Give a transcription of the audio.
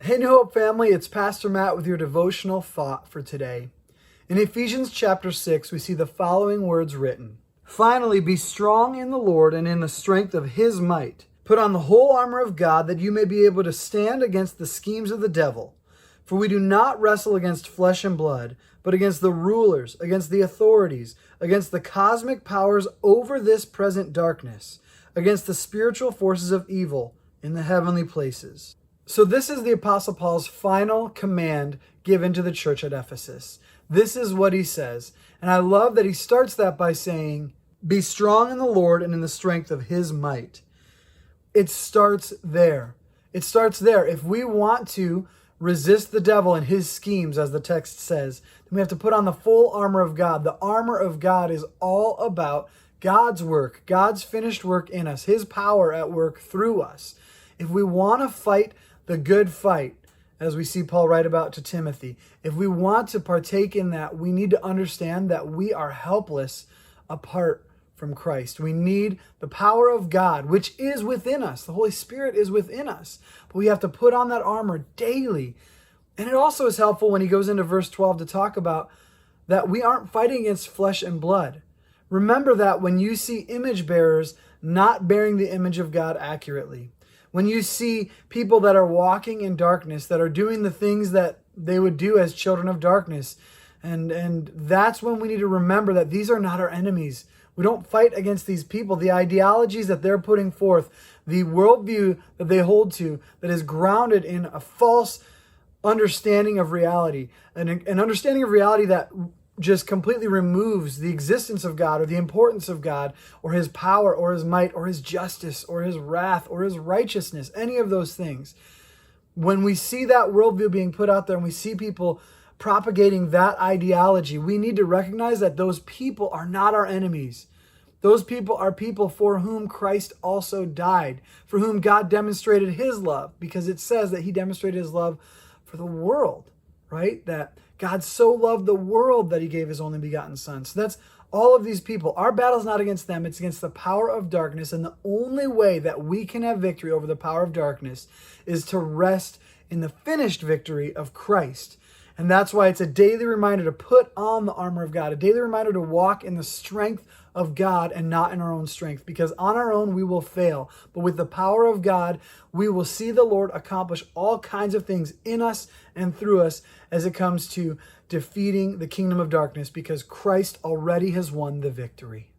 Hey, New Hope family, it's Pastor Matt with your devotional thought for today. In Ephesians chapter 6, we see the following words written. Finally, be strong in the Lord and in the strength of his might. Put on the whole armor of God that you may be able to stand against the schemes of the devil. For we do not wrestle against flesh and blood, but against the rulers, against the authorities, against the cosmic powers over this present darkness, against the spiritual forces of evil in the heavenly places. So this is the Apostle Paul's final command given to the church at Ephesus. This is what he says. And I love that he starts that by saying, be strong in the Lord and in the strength of his might. It starts there. It starts there. If we want to resist the devil and his schemes, as the text says, then we have to put on the full armor of God. The armor of God is all about God's work, God's finished work in us, his power at work through us. If we want to fight the good fight, as we see Paul write about to Timothy, if we want to partake in that, we need to understand that we are helpless apart from Christ. We need the power of God, which is within us. The Holy Spirit is within us. But we have to put on that armor daily. And it also is helpful when he goes into verse 12 to talk about that we aren't fighting against flesh and blood. Remember that when you see image bearers not bearing the image of God accurately, when you see people that are walking in darkness, that are doing the things that they would do as children of darkness, and that's when we need to remember that these are not our enemies. We don't fight against these people. The ideologies that they're putting forth, the worldview that they hold to, that is grounded in a false understanding of reality, an understanding of reality that just completely removes the existence of God or the importance of God or his power or his might or his justice or his wrath or his righteousness, any of those things. When we see that worldview being put out there and we see people propagating that ideology, we need to recognize that those people are not our enemies. Those people are people for whom Christ also died, for whom God demonstrated his love, because it says that he demonstrated his love for the world, right? That God so loved the world that he gave his only begotten son. So that's all of these people. Our battle is not against them. It's against the power of darkness. And the only way that we can have victory over the power of darkness is to rest in the finished victory of Christ. And that's why it's a daily reminder to put on the armor of God, a daily reminder to walk in the strength of God and not in our own strength, because on our own we will fail. But with the power of God, we will see the Lord accomplish all kinds of things in us and through us as it comes to defeating the kingdom of darkness, because Christ already has won the victory.